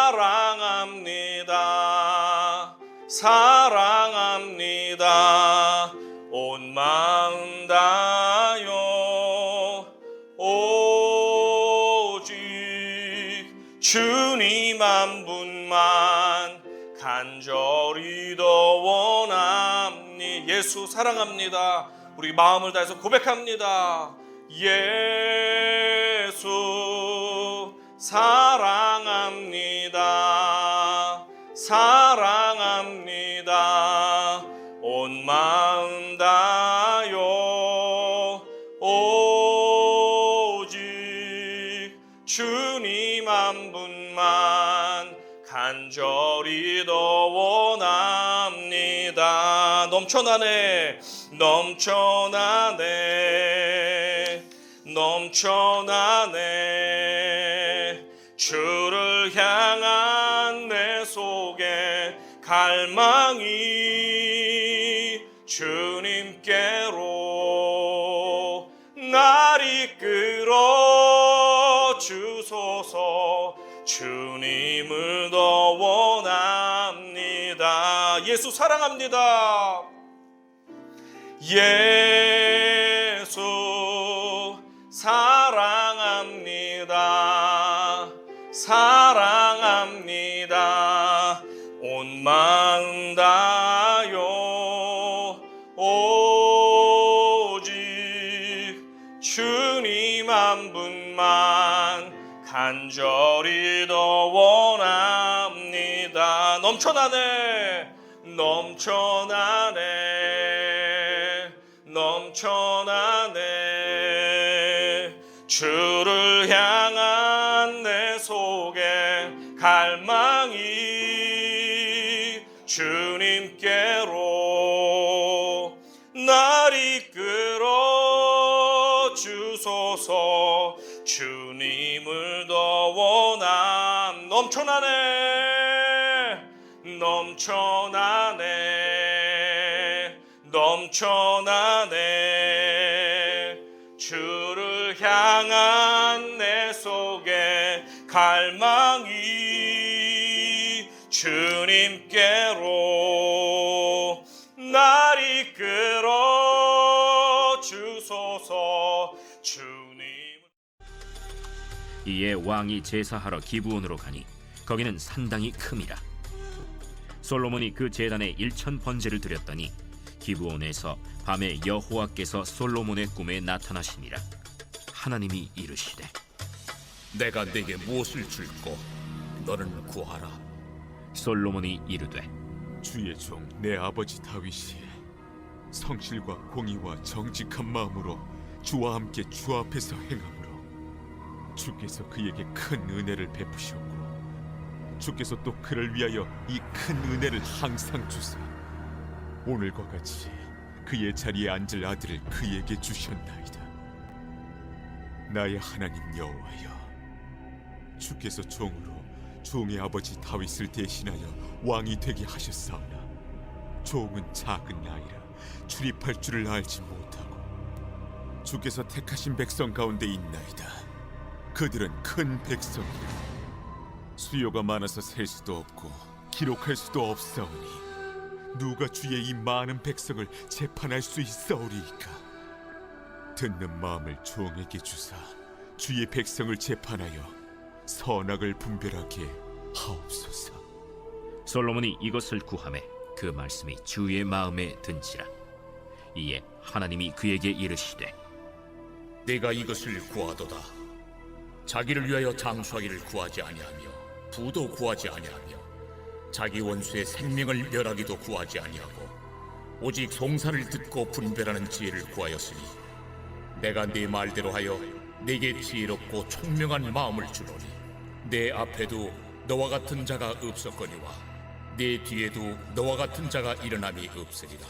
사랑합니다. 사랑합니다. 온 마음 다여 오직 주님 한 분만 간절히 더 원합니. 예수 사랑합니다. 우리 마음을 다해서 고백합니다. 예수 사랑합니다. 사랑합니다. 온 마음 다여 오직 주님 한 분만 간절히 더 원합니다. 넘쳐나네 넘쳐나네 넘쳐나네. 주를 향한 내 속에 갈망이 주님께로 날 이끌어 주소서. 주님을 더 원합니다. 예수 사랑합니다. 예수 사랑합니다. 사랑합니다. 온 마음 다여 오직 주님 한 분만 간절히 더 원합니다. 넘쳐나네 넘쳐나네 넘쳐나네. 주를 향한 내 속에 갈망이 주님께로 날 이끌어 주소서. 주님을 더 원함. 넘쳐나네 넘쳐나네 넘쳐나네. 주를 향한 내 속에 갈망이 주님께로 날 이끌어 주소서. 주님. 이에 왕이 제사하러 기브온으로 가니 거기는 산당이 큼이라. 솔로몬이 그 제단에 1000번제를 드렸더니 기브온에서 밤에 여호와께서 솔로몬의 꿈에 나타나시니라. 하나님이 이르시되 내가 네게 무엇을 줄꼬 너는 구하라. 솔로몬이 이르되 주의 종 내 아버지 다윗이 성실과 공의와 정직한 마음으로 주와 함께 주 앞에서 행함으로 주께서 그에게 큰 은혜를 베푸셨고 주께서 또 그를 위하여 이 큰 은혜를 항상 주사 오늘과 같이 그의 자리에 앉을 아들을 그에게 주셨나이다. 나의 하나님 여호와여, 주께서 종으로 종의 아버지 다윗을 대신하여 왕이 되게 하셨사오나 종은 작은 아이라 출입할 줄을 알지 못하고 주께서 택하신 백성 가운데 있나이다. 그들은 큰 백성이라 수요가 많아서 셀 수도 없고 기록할 수도 없사오니 누가 주의 이 많은 백성을 재판할 수 있사오리이까. 듣는 마음을 종에게 주사 주의 백성을 재판하여 선악을 분별하게 하옵소서. 솔로몬이 이것을 구하매 그 말씀이 주의 마음에 든지라. 이에 하나님이 그에게 이르시되 네가 이것을 구하도다. 자기를 위하여 장수하기를 구하지 아니하며 부도 구하지 아니하며 자기 원수의 생명을 멸하기도 구하지 아니하고 오직 송사를 듣고 분별하는 지혜를 구하였으니 내가 네 말대로 하여 네게 지혜롭고 총명한 마음을 주노니 내 앞에도 너와 같은 자가 없었거니와 내 뒤에도 너와 같은 자가 일어남이 없으리라.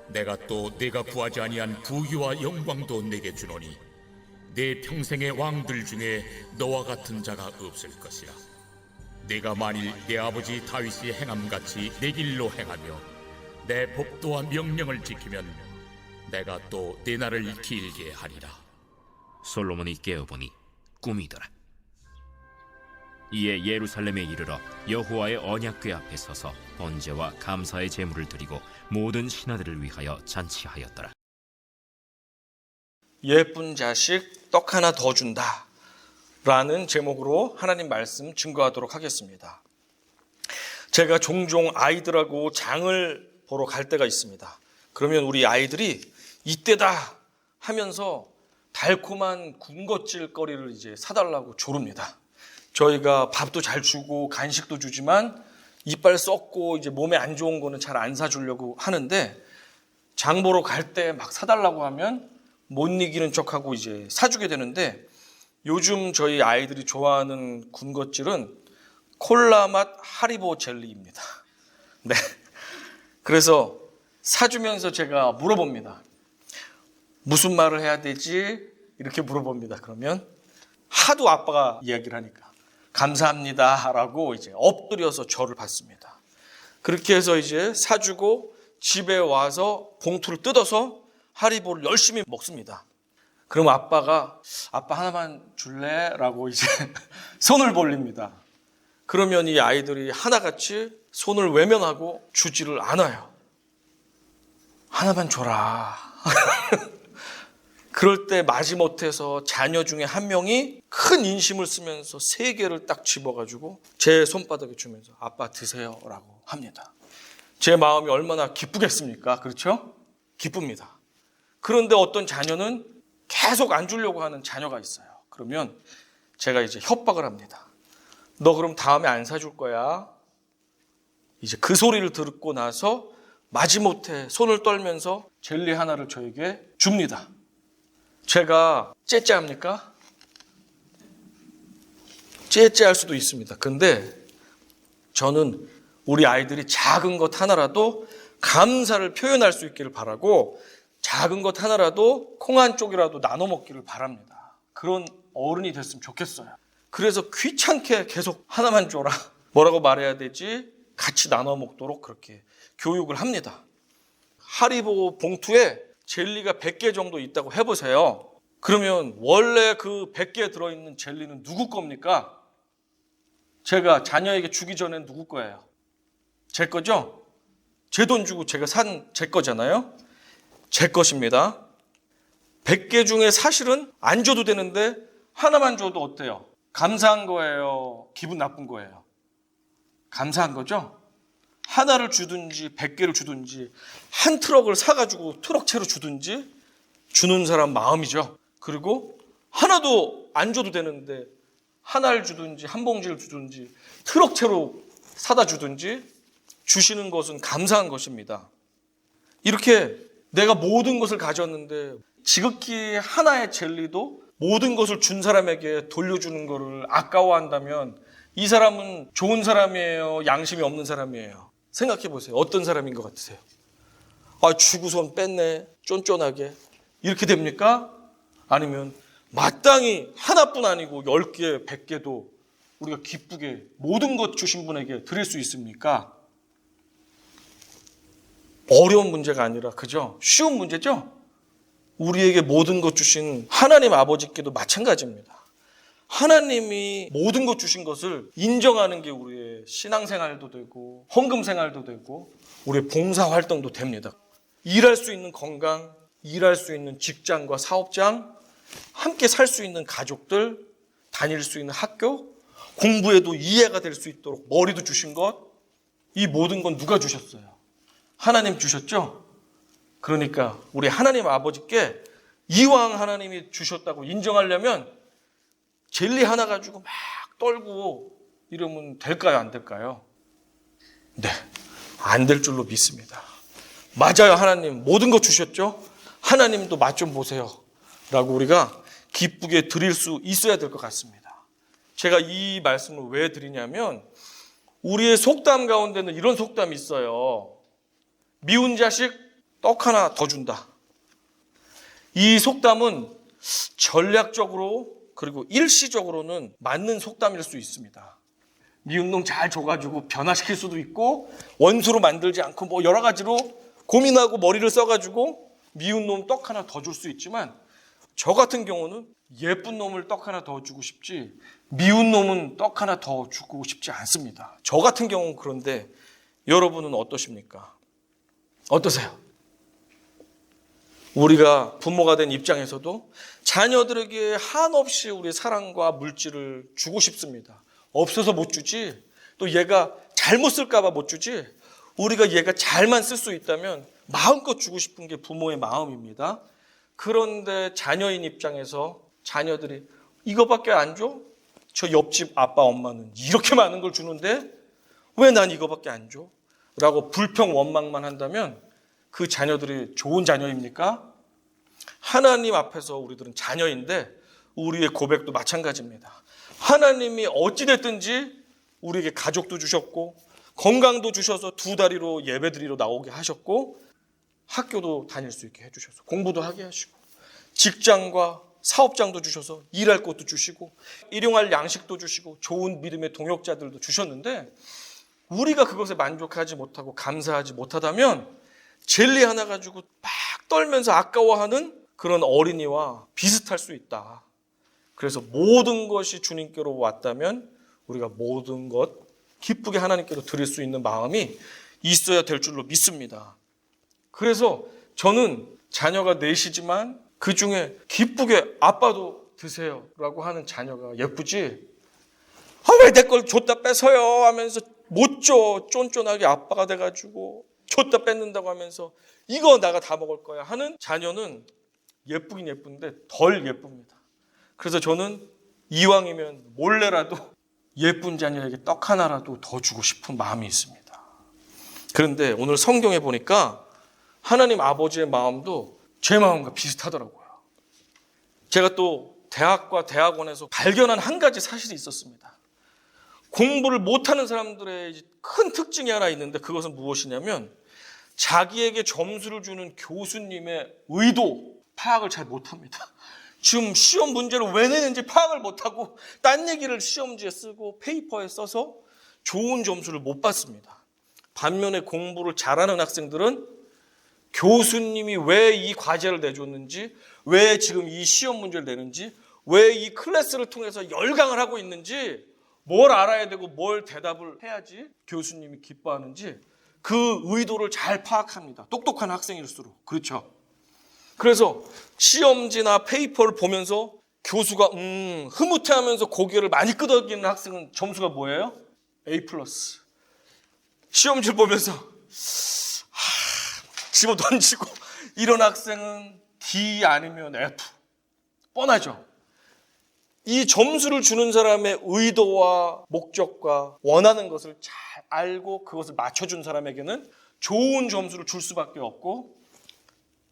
내가 또 네가 구하지 아니한 부귀와 영광도 내게 주노니 내 평생의 왕들 중에 너와 같은 자가 없을 것이라. 네가 만일 내 아버지 다윗이 행함같이 내 길로 행하며 내 법도와 명령을 지키면 내가 또 내 날을 길게 하리라. 솔로몬이 깨어보니 꿈이더라. 이에 예루살렘에 이르러 여호와의 언약궤 앞에 서서 번제와 감사의 제물을 드리고 모든 신하들을 위하여 잔치하였더라. 예쁜 자식 떡 하나 더 준다 라는 제목으로 하나님 말씀 증거하도록 하겠습니다. 제가 종종 아이들하고 장을 보러 갈 때가 있습니다. 그러면 우리 아이들이 이때다 하면서 달콤한 군것질 거리를 이제 사달라고 조릅니다. 저희가 밥도 잘 주고 간식도 주지만 이빨 썩고 이제 몸에 안 좋은 거는 잘 안 사주려고 하는데, 장 보러 갈 때 막 사달라고 하면 못 이기는 척하고 이제 사주게 되는데, 요즘 저희 아이들이 좋아하는 군것질은 콜라 맛 하리보 젤리입니다. 네. 그래서 사주면서 제가 물어봅니다. 무슨 말을 해야 되지? 이렇게 물어봅니다. 그러면 하도 아빠가 이야기를 하니까 감사합니다 라고 이제 엎드려서 절을 받습니다. 그렇게 해서 이제 사주고 집에 와서 봉투를 뜯어서 하리보를 열심히 먹습니다. 그럼 아빠 하나만 줄래? 라고 이제 손을 벌립니다. 그러면 이 아이들이 하나같이 손을 외면하고 주지를 않아요. 하나만 줘라. 그럴 때 마지못해서 자녀 중에 한 명이 큰 인심을 쓰면서 3개를 딱 집어가지고 제 손바닥에 주면서 아빠 드세요 라고 합니다. 제 마음이 얼마나 기쁘겠습니까? 그렇죠? 기쁩니다. 그런데 어떤 자녀는 계속 안 주려고 하는 자녀가 있어요. 그러면 제가 이제 협박을 합니다. 너 그럼 다음에 안 사줄 거야. 이제 그 소리를 듣고 나서 마지못해 손을 떨면서 젤리 하나를 저에게 줍니다. 제가 째째합니까? 째째할 수도 있습니다. 근데 저는 우리 아이들이 작은 것 하나라도 감사를 표현할 수 있기를 바라고, 작은 것 하나라도 콩 한 쪽이라도 나눠 먹기를 바랍니다. 그런 어른이 됐으면 좋겠어요. 그래서 귀찮게 계속 하나만 줘라. 뭐라고 말해야 되지? 같이 나눠 먹도록 그렇게 교육을 합니다. 하리보 봉투에 젤리가 100개 정도 있다고 해보세요. 그러면 원래 그 100개 들어있는 젤리는 누구 겁니까? 제가 자녀에게 주기 전엔 누구 거예요? 제 거죠? 제 돈 주고 제가 산 제 거잖아요. 제 것입니다. 100개 중에 사실은 안 줘도 되는데 하나만 줘도 어때요? 감사한 거예요? 기분 나쁜 거예요? 감사한 거죠? 하나를 주든지 100개를 주든지 한 트럭을 사가지고 트럭채로 주든지 주는 사람 마음이죠. 그리고 하나도 안 줘도 되는데 하나를 주든지 한 봉지를 주든지 트럭채로 사다 주든지 주시는 것은 감사한 것입니다. 이렇게 내가 모든 것을 가졌는데 지극히 하나의 젤리도 모든 것을 준 사람에게 돌려주는 것을 아까워한다면 이 사람은 좋은 사람이에요? 양심이 없는 사람이에요? 생각해 보세요. 어떤 사람인 것 같으세요? 주고선 뺐네. 쫀쫀하게. 이렇게 됩니까? 아니면 마땅히 하나뿐 아니고 10개, 100개도 우리가 기쁘게 모든 것 주신 분에게 드릴 수 있습니까? 어려운 문제가 아니라 그죠? 쉬운 문제죠? 우리에게 모든 것 주신 하나님 아버지께도 마찬가지입니다. 하나님이 모든 것 주신 것을 인정하는 게 우리의 신앙생활도 되고 헌금생활도 되고 우리의 봉사활동도 됩니다. 일할 수 있는 건강, 일할 수 있는 직장과 사업장, 함께 살 수 있는 가족들, 다닐 수 있는 학교, 공부에도 이해가 될 수 있도록 머리도 주신 것, 이 모든 건 누가 주셨어요? 하나님 주셨죠? 그러니까 우리 하나님 아버지께 이왕 하나님이 주셨다고 인정하려면 젤리 하나 가지고 막 떨고 이러면 될까요? 안 될까요? 네, 안 될 줄로 믿습니다. 맞아요. 하나님 모든 거 주셨죠? 하나님도 맛 좀 보세요 라고 우리가 기쁘게 드릴 수 있어야 될 것 같습니다. 제가 이 말씀을 왜 드리냐면 우리의 속담 가운데는 이런 속담이 있어요. 미운 자식 떡 하나 더 준다. 이 속담은 전략적으로 그리고 일시적으로는 맞는 속담일 수 있습니다. 미운 놈 잘 줘가지고 변화시킬 수도 있고 원수로 만들지 않고 뭐 여러 가지로 고민하고 머리를 써가지고 미운 놈 떡 하나 더 줄 수 있지만 저 같은 경우는 예쁜 놈을 떡 하나 더 주고 싶지 미운 놈은 떡 하나 더 주고 싶지 않습니다. 저 같은 경우는 그런데 여러분은 어떠십니까? 어떠세요? 우리가 부모가 된 입장에서도 자녀들에게 한없이 우리의 사랑과 물질을 주고 싶습니다. 없어서 못 주지, 또 얘가 잘못 쓸까 봐 못 주지, 우리가 얘가 잘만 쓸 수 있다면 마음껏 주고 싶은 게 부모의 마음입니다. 그런데 자녀인 입장에서 자녀들이 이거밖에 안 줘? 저 옆집 아빠 엄마는 이렇게 많은 걸 주는데 왜 난 이거밖에 안 줘? 라고 불평 원망만 한다면 그 자녀들이 좋은 자녀입니까? 하나님 앞에서 우리들은 자녀인데 우리의 고백도 마찬가지입니다. 하나님이 어찌됐든지 우리에게 가족도 주셨고 건강도 주셔서 두 다리로 예배드리러 나오게 하셨고 학교도 다닐 수 있게 해주셔서 공부도 하게 하시고 직장과 사업장도 주셔서 일할 곳도 주시고 일용할 양식도 주시고 좋은 믿음의 동역자들도 주셨는데 우리가 그것에 만족하지 못하고 감사하지 못하다면 젤리 하나 가지고 막 떨면서 아까워하는 그런 어린이와 비슷할 수 있다. 그래서 모든 것이 주님께로 왔다면 우리가 모든 것 기쁘게 하나님께로 드릴 수 있는 마음이 있어야 될 줄로 믿습니다. 그래서 저는 자녀가 넷이지만 그 중에 기쁘게 아빠도 드세요 라고 하는 자녀가 예쁘지, 왜 내 걸 줬다 뺏어요 하면서 못 줘, 쫀쫀하게 아빠가 돼가지고 줬다 뺏는다고 하면서 이거 내가 다 먹을 거야 하는 자녀는 예쁘긴 예쁜데 덜 예쁩니다. 그래서 저는 이왕이면 몰래라도 예쁜 자녀에게 떡 하나라도 더 주고 싶은 마음이 있습니다. 그런데 오늘 성경에 보니까 하나님 아버지의 마음도 제 마음과 비슷하더라고요. 제가 또 대학과 대학원에서 발견한 한 가지 사실이 있었습니다. 공부를 못하는 사람들의 큰 특징이 하나 있는데 그것은 무엇이냐면 자기에게 점수를 주는 교수님의 의도 파악을 잘 못합니다. 지금 시험 문제를 왜 내는지 파악을 못하고 딴 얘기를 시험지에 쓰고 페이퍼에 써서 좋은 점수를 못 받습니다. 반면에 공부를 잘하는 학생들은 교수님이 왜 이 과제를 내줬는지, 왜 지금 이 시험 문제를 내는지, 왜 이 클래스를 통해서 열강을 하고 있는지, 뭘 알아야 되고 뭘 대답을 해야지 교수님이 기뻐하는지 그 의도를 잘 파악합니다. 똑똑한 학생일수록. 그렇죠? 그래서 시험지나 페이퍼를 보면서 교수가 흐뭇해하면서 고개를 많이 끄덕이는 학생은 점수가 뭐예요? A+. 시험지를 보면서 집어 던지고 이런 학생은 D 아니면 F. 뻔하죠? 이 점수를 주는 사람의 의도와 목적과 원하는 것을 잘 알고 그것을 맞춰준 사람에게는 좋은 점수를 줄 수밖에 없고,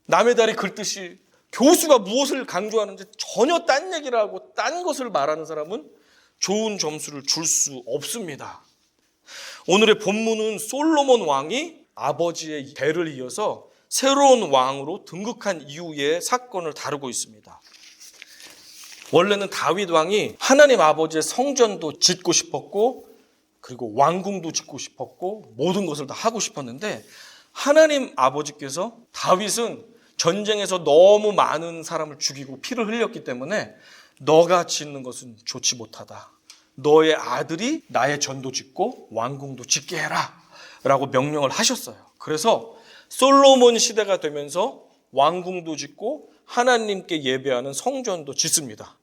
남의 다리 긁듯이 교수가 무엇을 강조하는지 전혀 딴 얘기를 하고 딴 것을 말하는 사람은 좋은 점수를 줄 수 없습니다. 오늘의 본문은 솔로몬 왕이 아버지의 대를 이어서 새로운 왕으로 등극한 이후의 사건을 다루고 있습니다. 원래는 다윗 왕이 하나님 아버지의 성전도 짓고 싶었고 그리고 왕궁도 짓고 싶었고 모든 것을 다 하고 싶었는데 하나님 아버지께서 다윗은 전쟁에서 너무 많은 사람을 죽이고 피를 흘렸기 때문에 너가 짓는 것은 좋지 못하다. 너의 아들이 나의 전도 짓고 왕궁도 짓게 해라 라고 명령을 하셨어요. 그래서 솔로몬 시대가 되면서 왕궁도 짓고 하나님께 예배하는 성전도 짓습니다.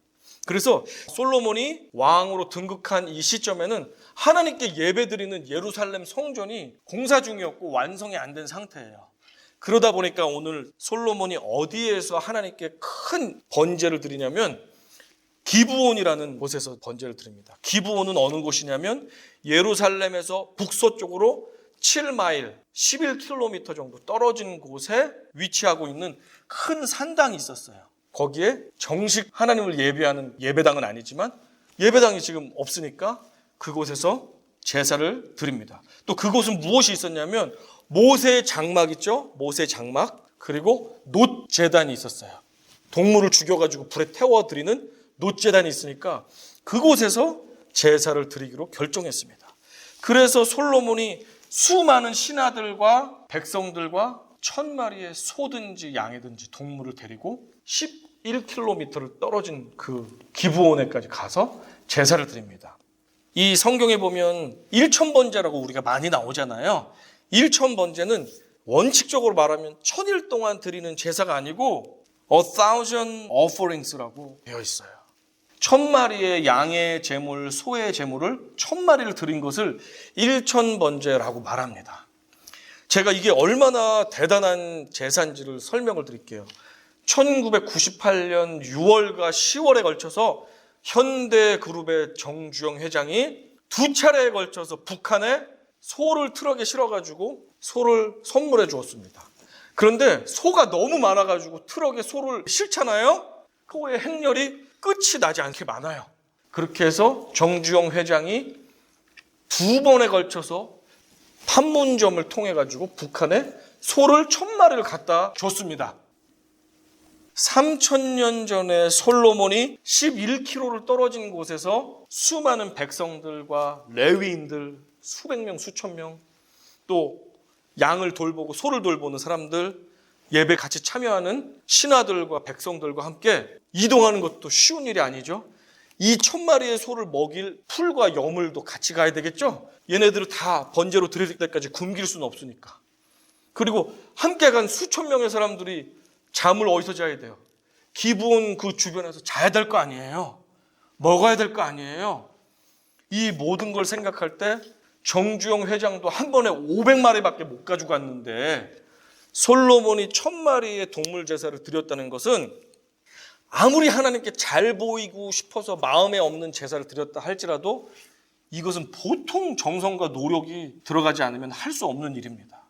그래서 솔로몬이 왕으로 등극한 이 시점에는 하나님께 예배드리는 예루살렘 성전이 공사 중이었고 완성이 안 된 상태예요. 그러다 보니까 오늘 솔로몬이 어디에서 하나님께 큰 번제를 드리냐면 기브온이라는 곳에서 번제를 드립니다. 기브온은 어느 곳이냐면 예루살렘에서 북서쪽으로 7마일, 11km 정도 떨어진 곳에 위치하고 있는 큰 산당이 있었어요. 거기에 정식 하나님을 예배하는 예배당은 아니지만 예배당이 지금 없으니까 그곳에서 제사를 드립니다. 또 그곳은 무엇이 있었냐면 모세의 장막 있죠? 모세의 장막, 그리고 놋제단이 있었어요. 동물을 죽여가지고 불에 태워드리는 놋제단이 있으니까 그곳에서 제사를 드리기로 결정했습니다. 그래서 솔로몬이 수많은 신하들과 백성들과 1000마리의 소든지 양이든지 동물을 데리고 1km를 떨어진 그 기브온에까지 가서 제사를 드립니다. 이 성경에 보면 일천번제라고 우리가 많이 나오잖아요. 일천번제는 원칙적으로 말하면 1000일 동안 드리는 제사가 아니고 1000 offerings라고 되어 있어요. 1000마리의 양의 제물, 소의 제물을 1000마리를 드린 것을 일천번제라고 말합니다. 제가 이게 얼마나 대단한 제사인지를 설명을 드릴게요. 1998년 6월과 10월에 걸쳐서 현대그룹의 정주영 회장이 2차례에 걸쳐서 북한에 소를 트럭에 실어가지고 소를 선물해 주었습니다. 그런데 소가 너무 많아가지고 트럭에 소를 실잖아요. 소의 행렬이 끝이 나지 않게 많아요. 그렇게 해서 정주영 회장이 2번에 걸쳐서 판문점을 통해 가지고 북한에 소를 1000마리를 갖다 줬습니다. 3000년 전에 솔로몬이 11km를 떨어진 곳에서 수많은 백성들과 레위인들 수백 명, 수천 명, 또 양을 돌보고 소를 돌보는 사람들, 예배 같이 참여하는 신하들과 백성들과 함께 이동하는 것도 쉬운 일이 아니죠. 이 1000마리의 소를 먹일 풀과 여물도 같이 가야 되겠죠. 얘네들을 다 번제로 드릴 때까지 굶길 수는 없으니까. 그리고 함께 간 수천 명의 사람들이 잠을 어디서 자야 돼요? 기브온 그 주변에서 자야 될 거 아니에요. 먹어야 될 거 아니에요. 이 모든 걸 생각할 때 정주영 회장도 한 번에 500마리밖에 못 가지고 갔는데 솔로몬이 1000마리의 동물 제사를 드렸다는 것은 아무리 하나님께 잘 보이고 싶어서 마음에 없는 제사를 드렸다 할지라도 이것은 보통 정성과 노력이 들어가지 않으면 할 수 없는 일입니다.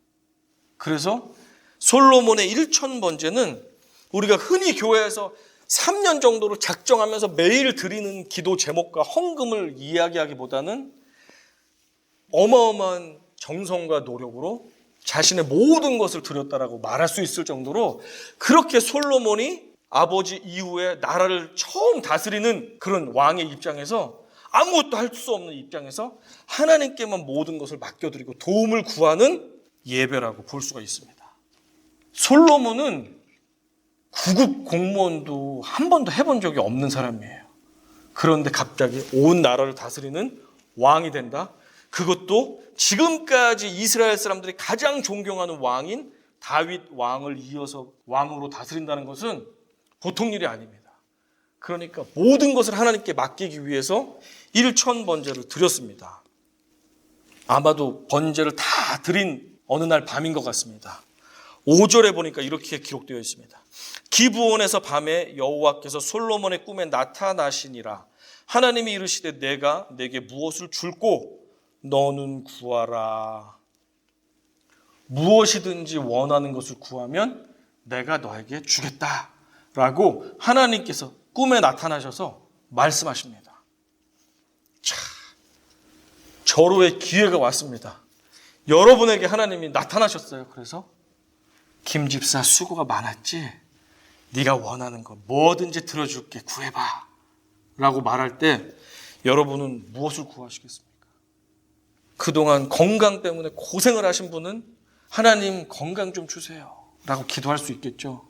그래서 솔로몬의 1000번제는 우리가 흔히 교회에서 3년 정도로 작정하면서 매일 드리는 기도 제목과 헌금을 이야기하기보다는 어마어마한 정성과 노력으로 자신의 모든 것을 드렸다라고 말할 수 있을 정도로 그렇게 솔로몬이 아버지 이후에 나라를 처음 다스리는 그런 왕의 입장에서 아무것도 할 수 없는 입장에서 하나님께만 모든 것을 맡겨드리고 도움을 구하는 예배라고 볼 수가 있습니다. 솔로몬은 구급 공무원도 한 번도 해본 적이 없는 사람이에요. 그런데 갑자기 온 나라를 다스리는 왕이 된다? 그것도 지금까지 이스라엘 사람들이 가장 존경하는 왕인 다윗 왕을 이어서 왕으로 다스린다는 것은 보통 일이 아닙니다. 그러니까 모든 것을 하나님께 맡기기 위해서 1000번제를 드렸습니다. 아마도 번제를 다 드린 어느 날 밤인 것 같습니다. 5절에 보니까 이렇게 기록되어 있습니다. 기브온에서 밤에 여호와께서 솔로몬의 꿈에 나타나시니라. 하나님이 이르시되 내가 내게 무엇을 줄꼬 너는 구하라. 무엇이든지 원하는 것을 구하면 내가 너에게 주겠다 라고 하나님께서 꿈에 나타나셔서 말씀하십니다. 자, 절호의 기회가 왔습니다. 여러분에게 하나님이 나타나셨어요. 그래서 김 집사 수고가 많았지? 네가 원하는 거 뭐든지 들어줄게, 구해봐 라고 말할 때 여러분은 무엇을 구하시겠습니까? 그동안 건강 때문에 고생을 하신 분은 하나님 건강 좀 주세요 라고 기도할 수 있겠죠.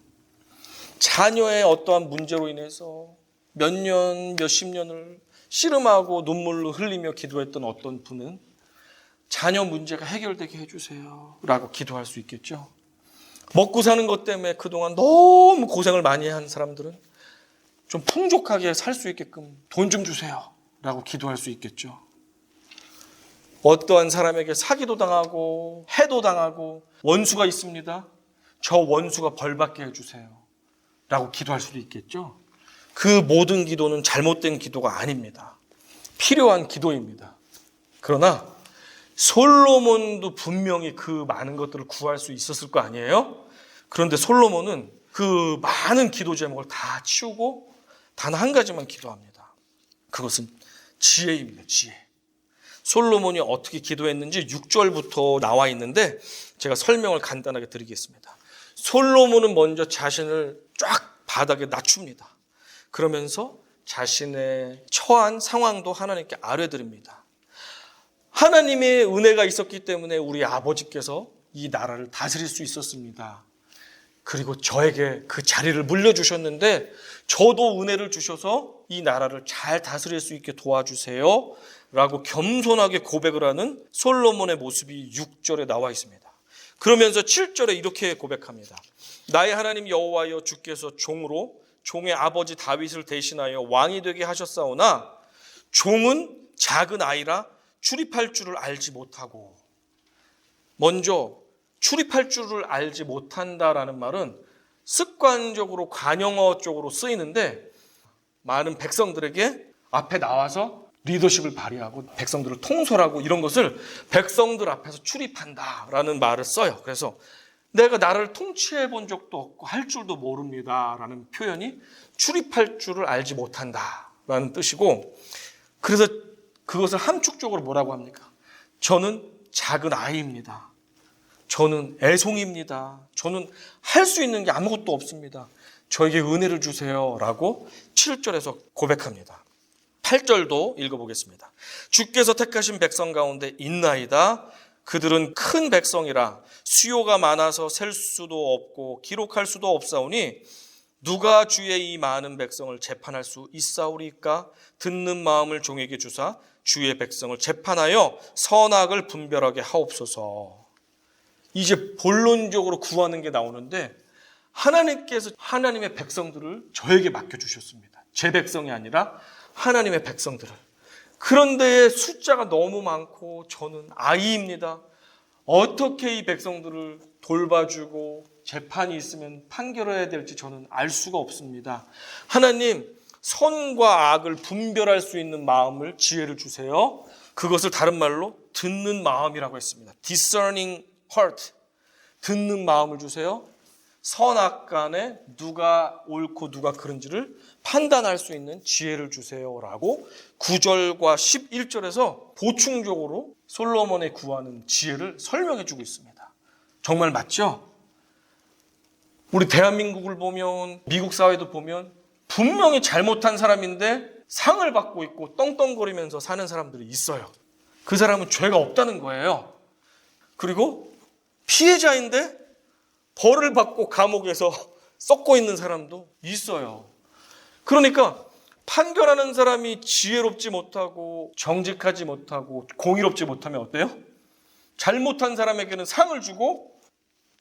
자녀의 어떠한 문제로 인해서 몇 년, 몇십 년을 씨름하고 눈물로 흘리며 기도했던 어떤 분은 자녀 문제가 해결되게 해주세요 라고 기도할 수 있겠죠. 먹고 사는 것 때문에 그동안 너무 고생을 많이 한 사람들은 좀 풍족하게 살 수 있게끔 돈 좀 주세요 라고 기도할 수 있겠죠. 어떠한 사람에게 사기도 당하고 해도 당하고 원수가 있습니다. 저 원수가 벌받게 해주세요 라고 기도할 수도 있겠죠. 그 모든 기도는 잘못된 기도가 아닙니다. 필요한 기도입니다. 그러나 솔로몬도 분명히 그 많은 것들을 구할 수 있었을 거 아니에요? 그런데 솔로몬은 그 많은 기도 제목을 다 치우고 단 한 가지만 기도합니다. 그것은 지혜입니다. 지혜. 솔로몬이 어떻게 기도했는지 6절부터 나와 있는데 제가 설명을 간단하게 드리겠습니다. 솔로몬은 먼저 자신을 쫙 바닥에 낮춥니다. 그러면서 자신의 처한 상황도 하나님께 아뢰드립니다. 하나님의 은혜가 있었기 때문에 우리 아버지께서 이 나라를 다스릴 수 있었습니다. 그리고 저에게 그 자리를 물려주셨는데 저도 은혜를 주셔서 이 나라를 잘 다스릴 수 있게 도와주세요 라고 겸손하게 고백을 하는 솔로몬의 모습이 6절에 나와 있습니다. 그러면서 7절에 이렇게 고백합니다. 나의 하나님 여호와여, 주께서 종으로 종의 아버지 다윗을 대신하여 왕이 되게 하셨사오나 종은 작은 아이라 출입할 줄을 알지 못하고. 먼저 출입할 줄을 알지 못한다라는 말은 습관적으로 관용어 쪽으로 쓰이는데, 많은 백성들에게 앞에 나와서 리더십을 발휘하고 백성들을 통솔하고 이런 것을 백성들 앞에서 출입한다라는 말을 써요. 그래서 내가 나라를 통치해 본 적도 없고 할 줄도 모릅니다라는 표현이 출입할 줄을 알지 못한다라는 뜻이고, 그래서 그것을 함축적으로 뭐라고 합니까? 저는 작은 아이입니다. 저는 애송입니다. 저는 할 수 있는 게 아무것도 없습니다. 저에게 은혜를 주세요 라고 7절에서 고백합니다. 8절도 읽어보겠습니다. 주께서 택하신 백성 가운데 있나이다. 그들은 큰 백성이라 수요가 많아서 셀 수도 없고 기록할 수도 없사오니 누가 주의 이 많은 백성을 재판할 수 있사오리까? 듣는 마음을 종에게 주사 주의 백성을 재판하여 선악을 분별하게 하옵소서. 이제 본론적으로 구하는 게 나오는데, 하나님께서 하나님의 백성들을 저에게 맡겨주셨습니다. 제 백성이 아니라 하나님의 백성들을. 그런데 숫자가 너무 많고 저는 아이입니다. 어떻게 이 백성들을 돌봐주고 재판이 있으면 판결해야 될지 저는 알 수가 없습니다. 하나님, 선과 악을 분별할 수 있는 마음을, 지혜를 주세요. 그것을 다른 말로 듣는 마음이라고 했습니다. discerning heart. 듣는 마음을 주세요. 선악 간에 누가 옳고 누가 그른지를 판단할 수 있는 지혜를 주세요라고 9절과 11절에서 보충적으로 솔로몬의 구하는 지혜를 설명해 주고 있습니다. 정말 맞죠? 우리 대한민국을 보면, 미국 사회도 보면 분명히 잘못한 사람인데 상을 받고 있고 떵떵거리면서 사는 사람들이 있어요. 그 사람은 죄가 없다는 거예요. 그리고 피해자인데 벌을 받고 감옥에서 썩고 있는 사람도 있어요. 그러니까 판결하는 사람이 지혜롭지 못하고 정직하지 못하고 공의롭지 못하면 어때요? 잘못한 사람에게는 상을 주고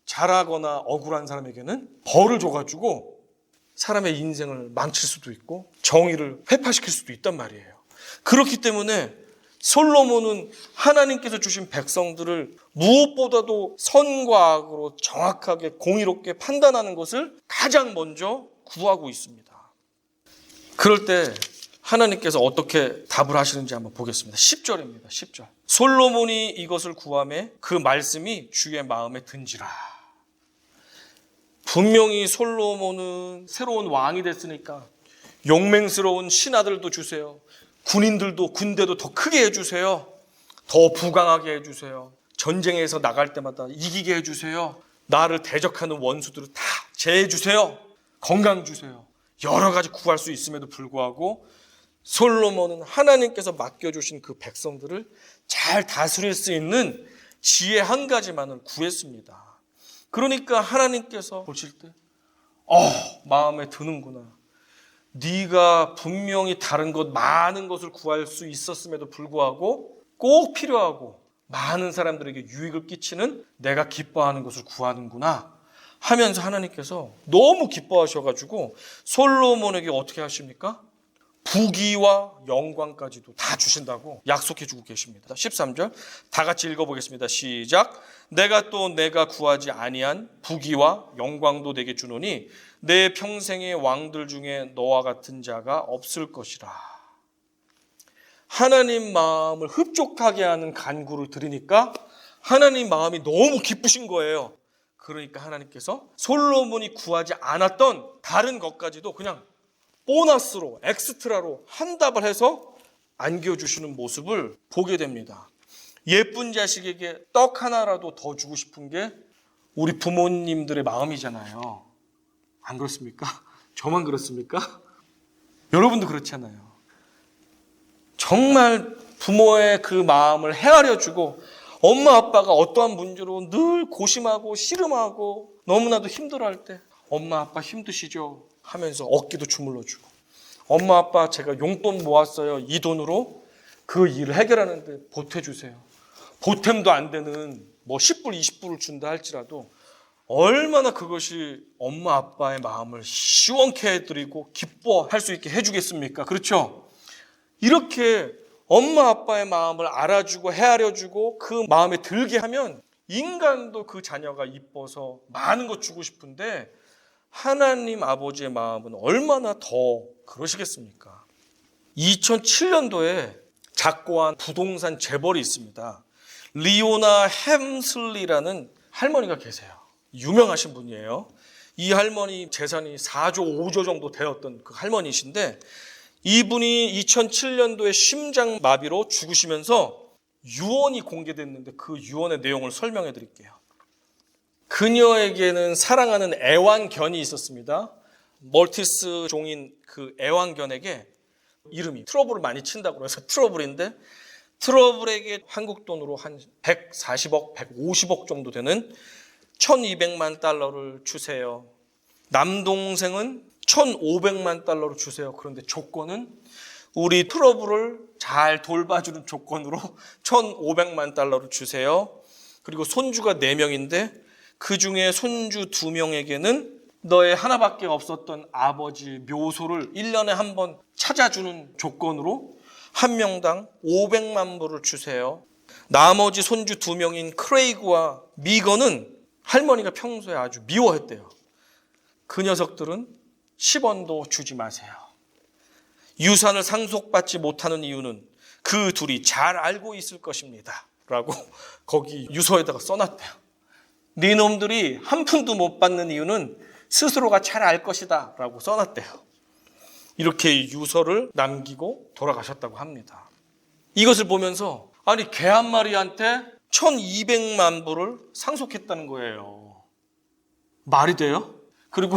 잘하거나 억울한 사람에게는 벌을 줘가지고 사람의 인생을 망칠 수도 있고 정의를 회파시킬 수도 있단 말이에요. 그렇기 때문에 솔로몬은 하나님께서 주신 백성들을 무엇보다도 선과 악으로 정확하게 공의롭게 판단하는 것을 가장 먼저 구하고 있습니다. 그럴 때 하나님께서 어떻게 답을 하시는지 한번 보겠습니다. 10절입니다. 10절. 솔로몬이 이것을 구하매 그 말씀이 주의 마음에 든지라. 분명히 솔로몬은 새로운 왕이 됐으니까 용맹스러운 신하들도 주세요. 군인들도, 군대도 더 크게 해주세요. 더 부강하게 해주세요. 전쟁에서 나갈 때마다 이기게 해주세요. 나를 대적하는 원수들을 다 제해주세요. 건강 주세요. 여러 가지 구할 수 있음에도 불구하고 솔로몬은 하나님께서 맡겨주신 그 백성들을 잘 다스릴 수 있는 지혜 한 가지만을 구했습니다. 그러니까 하나님께서 보실 때 마음에 드는구나. 네가 분명히 다른 것, 많은 것을 구할 수 있었음에도 불구하고 꼭 필요하고 많은 사람들에게 유익을 끼치는 내가 기뻐하는 것을 구하는구나 하면서 하나님께서 너무 기뻐하셔가지고 솔로몬에게 어떻게 하십니까? 부귀와 영광까지도 다 주신다고 약속해주고 계십니다. 13절 다 같이 읽어보겠습니다. 시작. 내가 구하지 아니한 부귀와 영광도 내게 주노니 내 평생의 왕들 중에 너와 같은 자가 없을 것이라. 하나님 마음을 흡족하게 하는 간구를 드리니까 하나님 마음이 너무 기쁘신 거예요. 그러니까 하나님께서 솔로몬이 구하지 않았던 다른 것까지도 그냥 보너스로, 엑스트라로 한 답을 해서 안겨주시는 모습을 보게 됩니다. 예쁜 자식에게 떡 하나라도 더 주고 싶은 게 우리 부모님들의 마음이잖아요. 안 그렇습니까? 저만 그렇습니까? 여러분도 그렇잖아요. 정말 부모의 그 마음을 헤아려 주고 엄마 아빠가 어떠한 문제로 늘 고심하고 씨름하고 너무나도 힘들어할 때 엄마 아빠 힘드시죠? 하면서 어깨도 주물러주고 엄마 아빠 제가 용돈 모았어요. 이 돈으로 그 일을 해결하는데 보태주세요. 보탬도 안 되는 뭐 10불 20불을 준다 할지라도 얼마나 그것이 엄마 아빠의 마음을 시원케 해드리고 기뻐할 수 있게 해주겠습니까? 그렇죠? 이렇게 엄마 아빠의 마음을 알아주고 헤아려주고 그 마음에 들게 하면 인간도 그 자녀가 이뻐서 많은 것 주고 싶은데 하나님 아버지의 마음은 얼마나 더 그러시겠습니까? 2007년도에 작고한 부동산 재벌이 있습니다. 리오나 햄슬리라는 할머니가 계세요. 유명하신 분이에요. 이 할머니 재산이 4조 5조 정도 되었던 그 할머니이신데 이분이 2007년도에 심장마비로 죽으시면서 유언이 공개됐는데 그 유언의 내용을 설명해 드릴게요. 그녀에게는 사랑하는 애완견이 있었습니다. 멀티스 종인 그 애완견에게 이름이 트러블을 많이 친다고 해서 트러블인데 트러블에게 한국 돈으로 한 140억, 150억 정도 되는 1200만 달러를 주세요. 남동생은 1500만 달러를 주세요. 그런데 조건은 우리 트러블을 잘 돌봐주는 조건으로 1500만 달러를 주세요. 그리고 손주가 4명인데 그 중에 손주 2명에게는 너의 하나밖에 없었던 아버지 묘소를 1년에 한 번 찾아주는 조건으로 한 명당 500만 불을 주세요. 나머지 손주 2명인 크레이그와 미건은 할머니가 평소에 아주 미워했대요. 그 녀석들은 10원도 주지 마세요. 유산을 상속받지 못하는 이유는 그 둘이 잘 알고 있을 것입니다. 라고 거기 유서에다가 써놨대요. 네 놈들이 한 푼도 못 받는 이유는 스스로가 잘 알 것이다. 라고 써놨대요. 이렇게 유서를 남기고 돌아가셨다고 합니다. 이것을 보면서 아니 개 한 마리한테 1200만 불을 상속했다는 거예요. 말이 돼요? 그리고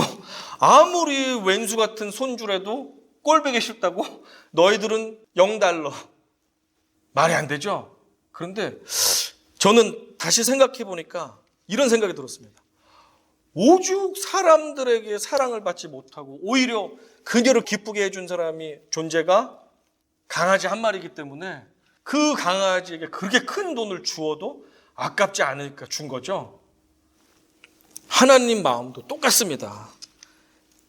아무리 왼수 같은 손주라도 꼴보기 싫다고 너희들은 0달러. 말이 안 되죠? 그런데 저는 다시 생각해 보니까 이런 생각이 들었습니다. 오죽 사람들에게 사랑을 받지 못하고 오히려 그녀를 기쁘게 해준 사람이 존재가 강아지 한 마리이기 때문에 그 강아지에게 그렇게 큰 돈을 주어도 아깝지 않으니까 준 거죠. 하나님 마음도 똑같습니다.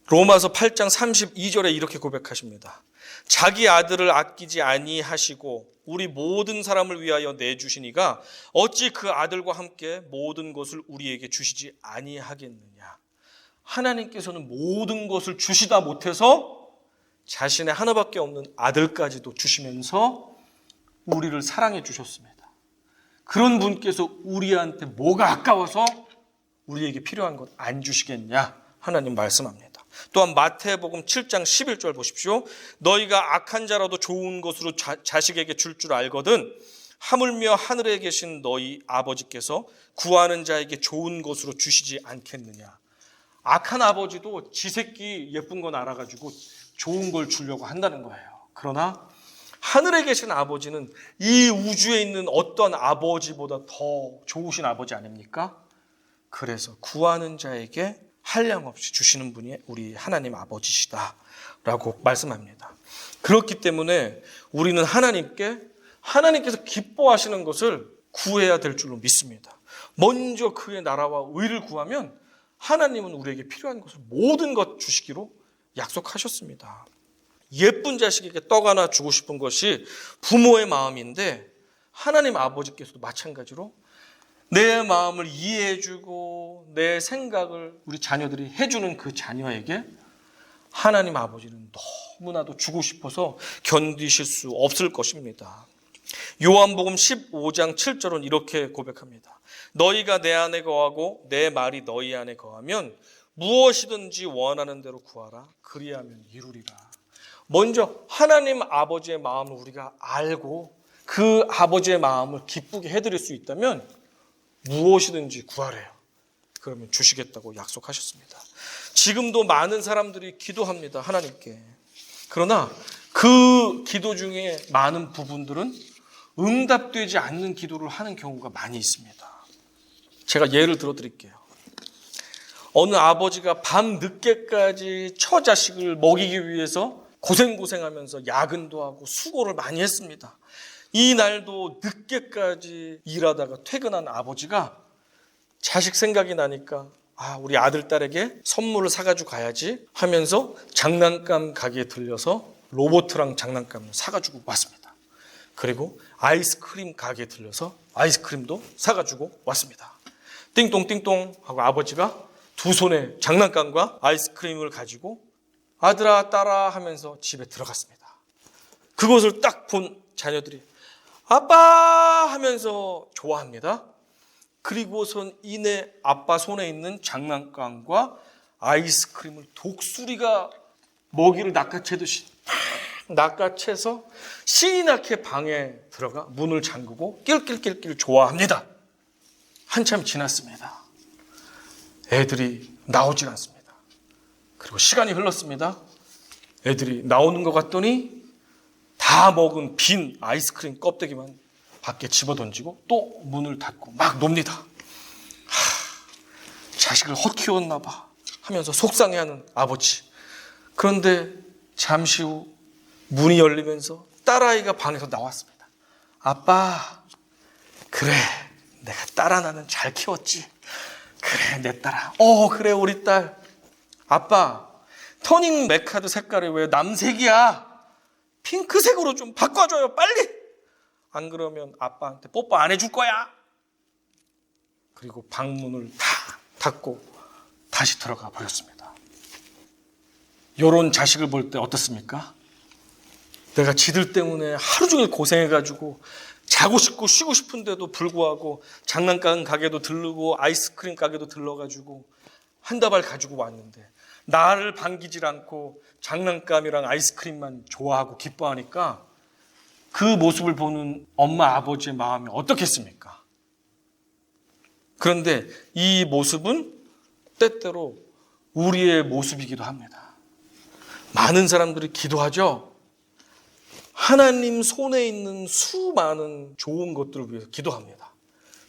로마서 8장 32절에 이렇게 고백하십니다. 자기 아들을 아끼지 아니하시고 우리 모든 사람을 위하여 내주시니가 어찌 그 아들과 함께 모든 것을 우리에게 주시지 아니하겠느냐. 하나님께서는 모든 것을 주시다 못해서 자신의 하나밖에 없는 아들까지도 주시면서 우리를 사랑해 주셨습니다. 그런 분께서 우리한테 뭐가 아까워서 우리에게 필요한 것 안 주시겠냐 하나님 말씀합니다. 또한 마태복음 7장 11절 보십시오. 너희가 악한 자라도 좋은 것으로 자식에게 줄 줄 알거든 하물며 하늘에 계신 너희 아버지께서 구하는 자에게 좋은 것으로 주시지 않겠느냐. 악한 아버지도 지 새끼 예쁜 건 알아가지고 좋은 걸 주려고 한다는 거예요. 그러나 하늘에 계신 아버지는 이 우주에 있는 어떤 아버지보다 더 좋으신 아버지 아닙니까? 그래서 구하는 자에게 한량없이 주시는 분이 우리 하나님 아버지시다라고 말씀합니다. 그렇기 때문에 우리는 하나님께서 기뻐하시는 것을 구해야 될 줄로 믿습니다. 먼저 그의 나라와 의를 구하면 하나님은 우리에게 필요한 것을 모든 것 주시기로 약속하셨습니다. 예쁜 자식에게 떡 하나 주고 싶은 것이 부모의 마음인데 하나님 아버지께서도 마찬가지로 내 마음을 이해해주고 내 생각을 우리 자녀들이 해주는 그 자녀에게 하나님 아버지는 너무나도 주고 싶어서 견디실 수 없을 것입니다. 요한복음 15장 7절은 이렇게 고백합니다. 너희가 내 안에 거하고 내 말이 너희 안에 거하면 무엇이든지 원하는 대로 구하라. 그리하면 이루리라. 먼저 하나님 아버지의 마음을 우리가 알고 그 아버지의 마음을 기쁘게 해드릴 수 있다면 무엇이든지 구하래요. 그러면 주시겠다고 약속하셨습니다. 지금도 많은 사람들이 기도합니다. 하나님께. 그러나 그 기도 중에 많은 부분들은 응답되지 않는 기도를 하는 경우가 많이 있습니다. 제가 예를 들어 드릴게요. 어느 아버지가 밤 늦게까지 처자식을 먹이기 위해서 고생하면서 야근도 하고 수고를 많이 했습니다. 이 날도 늦게까지 일하다가 퇴근한 아버지가 자식 생각이 나니까 우리 아들, 딸에게 선물을 사가지고 가야지 하면서 장난감 가게에 들려서 로봇이랑 장난감을 사가지고 왔습니다. 그리고 아이스크림 가게에 들려서 아이스크림도 사가지고 왔습니다. 띵동 띵동 하고 아버지가 두 손에 장난감과 아이스크림을 가지고 아들아 딸아 하면서 집에 들어갔습니다. 그것을 딱 본 자녀들이 아빠 하면서 좋아합니다. 그리고선 이내 아빠 손에 있는 장난감과 아이스크림을 독수리가 먹이를 낚아채듯이 탁 낚아채서 신이 나게 방에 들어가 문을 잠그고 낄낄낄낄 좋아합니다. 한참 지났습니다. 애들이 나오질 않습니다. 그리고 시간이 흘렀습니다. 애들이 나오는 것 같더니 다 먹은 빈 아이스크림 껍데기만 밖에 집어던지고 또 문을 닫고 막 놉니다. 자식을 헛키웠나 봐 하면서 속상해하는 아버지. 그런데 잠시 후 문이 열리면서 딸아이가 방에서 나왔습니다. 아빠, 그래 내가 딸 하나는 잘 키웠지. 그래 내 딸아. 그래 우리 딸. 아빠, 터닝 메카드 색깔이 왜 남색이야? 핑크색으로 좀 바꿔줘요 빨리. 안 그러면 아빠한테 뽀뽀 안 해줄 거야. 그리고 방문을 다 닫고 다시 들어가 버렸습니다. 요런 자식을 볼 때 어떻습니까? 내가 지들 때문에 하루 종일 고생해가지고 자고 싶고 쉬고 싶은데도 불구하고 장난감 가게도 들르고 아이스크림 가게도 들러가지고 한 다발 가지고 왔는데 나를 반기질 않고 장난감이랑 아이스크림만 좋아하고 기뻐하니까 그 모습을 보는 엄마 아버지의 마음이 어떻겠습니까? 그런데 이 모습은 때때로 우리의 모습이기도 합니다. 많은 사람들이 기도하죠. 하나님 손에 있는 수많은 좋은 것들을 위해서 기도합니다.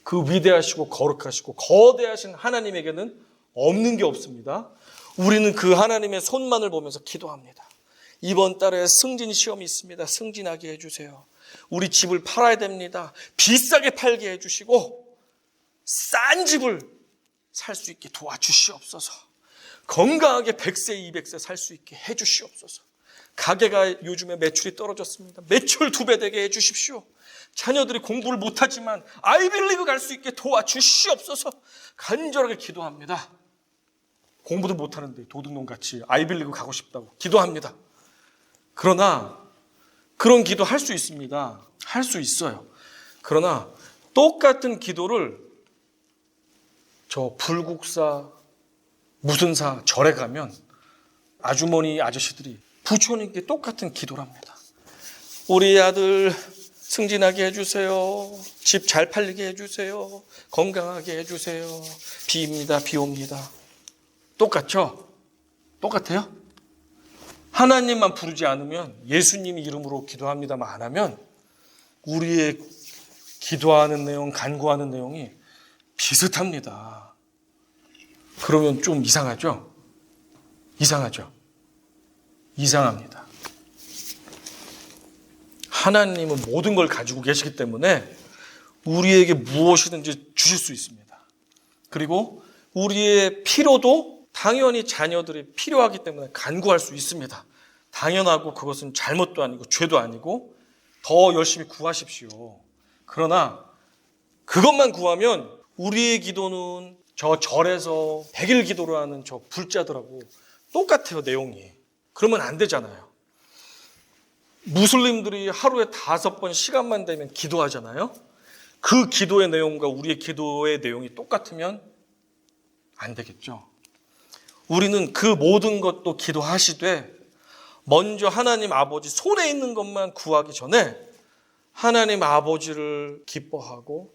그 위대하시고 거룩하시고 거대하신 하나님에게는 없는 게 없습니다. 우리는 그 하나님의 손만을 보면서 기도합니다. 이번 달에 승진 시험이 있습니다. 승진하게 해주세요. 우리 집을 팔아야 됩니다. 비싸게 팔게 해주시고 싼 집을 살 수 있게 도와주시옵소서. 건강하게 100세, 200세 살 수 있게 해주시옵소서. 가게가 요즘에 매출이 떨어졌습니다. 매출 2배 되게 해주십시오. 자녀들이 공부를 못하지만 아이빌리그 갈 수 있게 도와주시옵소서. 간절하게 기도합니다. 공부도 못하는데 도둑놈같이 아이빌리그 가고 싶다고 기도합니다. 그러나 그런 기도 할 수 있습니다. 할 수 있어요. 그러나 똑같은 기도를 저 불국사 무슨 사 절에 가면 아주머니 아저씨들이 부처님께 똑같은 기도를 합니다. 우리 아들 승진하게 해주세요. 집 잘 팔리게 해주세요. 건강하게 해주세요. 비입니다. 비옵니다. 똑같죠? 똑같아요? 하나님만 부르지 않으면 예수님 이름으로 기도합니다만 안 하면 우리의 기도하는 내용, 간구하는 내용이 비슷합니다. 그러면 좀 이상하죠? 이상하죠? 이상합니다. 하나님은 모든 걸 가지고 계시기 때문에 우리에게 무엇이든지 주실 수 있습니다. 그리고 우리의 필요도 당연히 자녀들이 필요하기 때문에 간구할 수 있습니다. 당연하고 그것은 잘못도 아니고 죄도 아니고 더 열심히 구하십시오. 그러나 그것만 구하면 우리의 기도는 저 절에서 100일 기도를 하는 저 불자들하고 똑같아요, 내용이. 그러면 안 되잖아요. 무슬림들이 하루에 5번 시간만 되면 기도하잖아요. 그 기도의 내용과 우리의 기도의 내용이 똑같으면 안 되겠죠. 우리는 그 모든 것도 기도하시되 먼저 하나님 아버지 손에 있는 것만 구하기 전에 하나님 아버지를 기뻐하고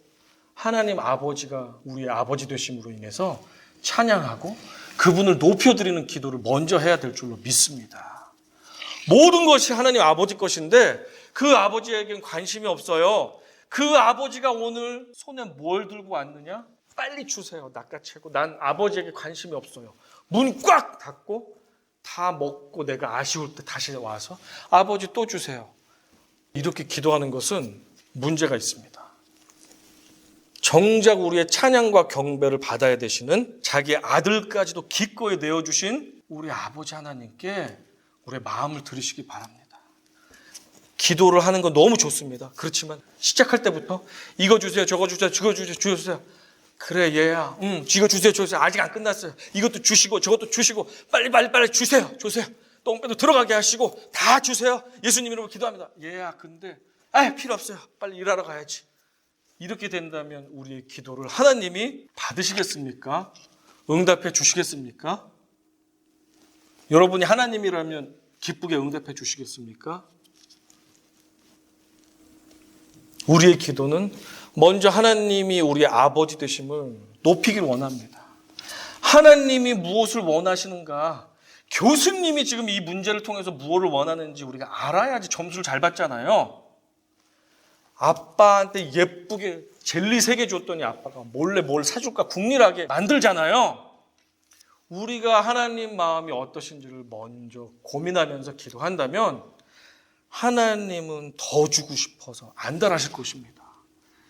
하나님 아버지가 우리의 아버지 되심으로 인해서 찬양하고 그분을 높여드리는 기도를 먼저 해야 될 줄로 믿습니다. 모든 것이 하나님 아버지 것인데 그 아버지에겐 관심이 없어요. 그 아버지가 오늘 손에 뭘 들고 왔느냐? 빨리 주세요. 낚아채고 난 아버지에게 관심이 없어요. 문 꽉 닫고 다 먹고 내가 아쉬울 때 다시 와서 아버지 또 주세요. 이렇게 기도하는 것은 문제가 있습니다. 정작 우리의 찬양과 경배를 받아야 되시는 자기의 아들까지도 기꺼이 내어주신 우리 아버지 하나님께 우리의 마음을 들으시기 바랍니다. 기도를 하는 건 너무 좋습니다. 그렇지만 시작할 때부터 이거 주세요, 저거 주세요, 저거 주세요, 주세요. 그래 얘야, 이거 주세요, 주세요. 아직 안 끝났어요. 이것도 주시고 저것도 주시고 빨리 주세요. 똥배도 들어가게 하시고 다 주세요. 예수님 이름으로 기도합니다. 얘야, 근데 필요 없어요. 빨리 일하러 가야지. 이렇게 된다면 우리의 기도를 하나님이 받으시겠습니까? 응답해 주시겠습니까? 여러분이 하나님이라면 기쁘게 응답해 주시겠습니까? 우리의 기도는 먼저 하나님이 우리의 아버지 되심을 높이길 원합니다. 하나님이 무엇을 원하시는가? 교수님이 지금 이 문제를 통해서 무엇을 원하는지 우리가 알아야지 점수를 잘 받잖아요. 아빠한테 예쁘게 젤리 3개 줬더니 아빠가 몰래 뭘 사줄까 궁리하게 만들잖아요. 우리가 하나님 마음이 어떠신지를 먼저 고민하면서 기도한다면 하나님은 더 주고 싶어서 안달하실 것입니다.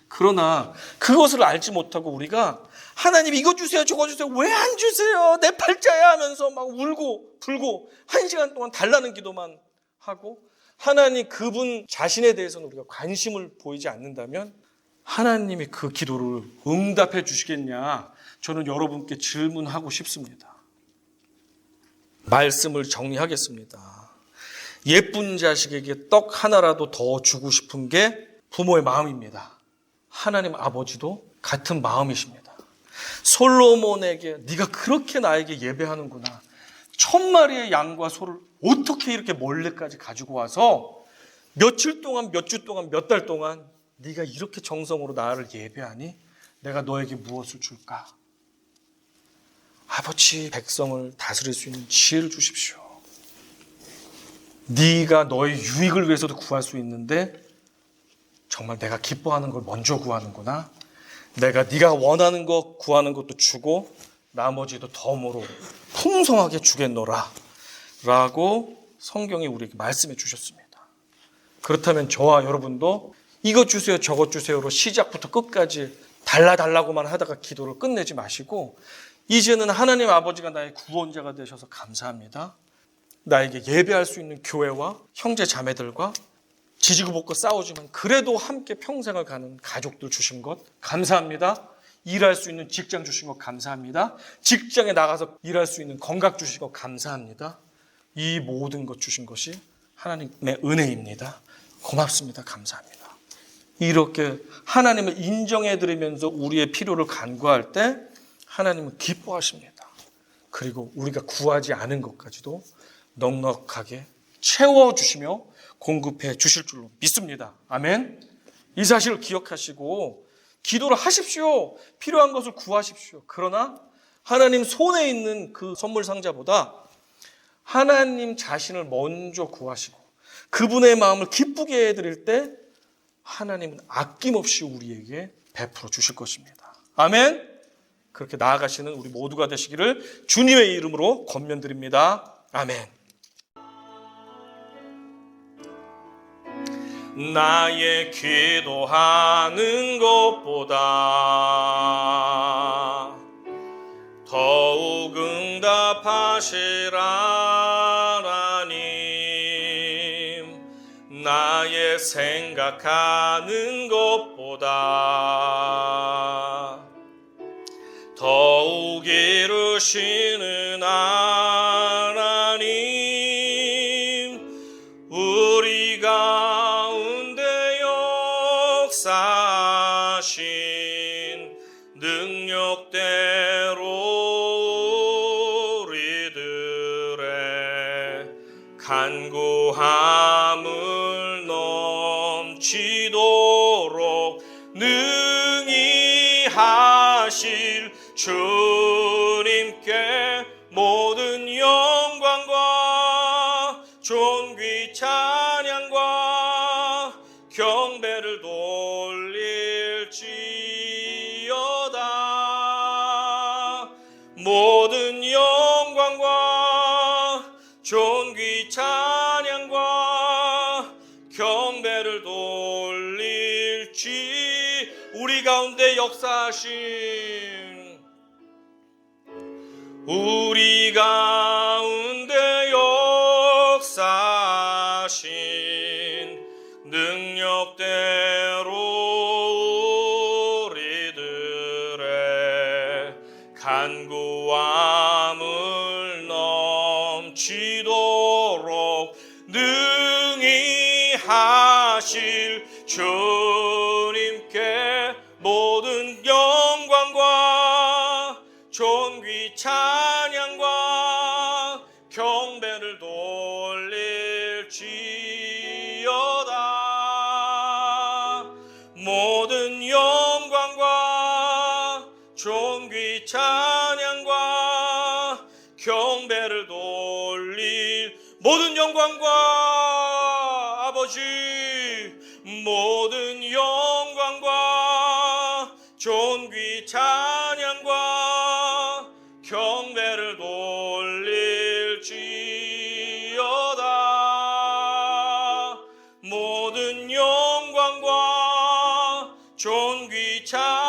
그러나 그것을 알지 못하고 우리가 하나님 이거 주세요 저거 주세요 왜 안 주세요 내 팔자야 하면서 막 울고 불고 1시간 동안 달라는 기도만 하고 하나님 그분 자신에 대해서는 우리가 관심을 보이지 않는다면 하나님이 그 기도를 응답해 주시겠냐? 저는 여러분께 질문하고 싶습니다. 말씀을 정리하겠습니다. 예쁜 자식에게 떡 하나라도 더 주고 싶은 게 부모의 마음입니다. 하나님 아버지도 같은 마음이십니다. 솔로몬에게 네가 그렇게 나에게 예배하는구나. 1000마리의 양과 소를 어떻게 이렇게 멀리까지 가지고 와서 며칠 동안, 몇 주 동안, 몇 달 동안 네가 이렇게 정성으로 나를 예배하니 내가 너에게 무엇을 줄까? 아버지, 백성을 다스릴 수 있는 지혜를 주십시오. 네가 너의 유익을 위해서도 구할 수 있는데 정말 내가 기뻐하는 걸 먼저 구하는구나. 내가 네가 원하는 것 구하는 것도 주고 나머지도 덤으로 풍성하게 주겠노라 라고 성경이 우리에게 말씀해 주셨습니다. 그렇다면 저와 여러분도 이것 주세요 저것 주세요로 시작부터 끝까지 달라고만 하다가 기도를 끝내지 마시고 이제는 하나님 아버지가 나의 구원자가 되셔서 감사합니다. 나에게 예배할 수 있는 교회와 형제 자매들과 지지고 볶고 싸우지만 그래도 함께 평생을 가는 가족들 주신 것 감사합니다. 일할 수 있는 직장 주신 것 감사합니다. 직장에 나가서 일할 수 있는 건강 주신 것 감사합니다. 이 모든 것 주신 것이 하나님의 은혜입니다. 고맙습니다. 감사합니다. 이렇게 하나님을 인정해드리면서 우리의 필요를 간구할 때 하나님은 기뻐하십니다. 그리고 우리가 구하지 않은 것까지도 넉넉하게 채워주시며 공급해 주실 줄로 믿습니다. 아멘. 이 사실을 기억하시고 기도를 하십시오. 필요한 것을 구하십시오. 그러나 하나님 손에 있는 그 선물 상자보다 하나님 자신을 먼저 구하시고 그분의 마음을 기쁘게 해드릴 때 하나님은 아낌없이 우리에게 베풀어 주실 것입니다. 아멘. 그렇게 나아가시는 우리 모두가 되시기를 주님의 이름으로 권면드립니다. 아멘. 나의 기도하는 것보다 더욱 응답하시라 하나님. 나의 생각하는 것보다 더욱 이루시는 하나님. 우리 가운데 역사하신 능력대로 우리들의 간구함을 넘치도록 능히 하실 주님께 모든 영광과 존귀 찬양과 경배를 돌릴지어다. 모든 영광과 존귀 찬양과 경배를 돌릴지 우리 가운데 역사하신 우리 가운데 역사하신 능력대로 우리들의 간구함을 넘치도록 능히 하실 주님께 모든 영광과 존귀 찬양과 경배를 돌릴지어다. 모든 영광과 존귀 찬양과 경배를 돌릴 모든 영광과 아버지 모든 영광과 존귀 찬양과 경배를 돌릴지어다. 모든 영광과 존귀 찬양과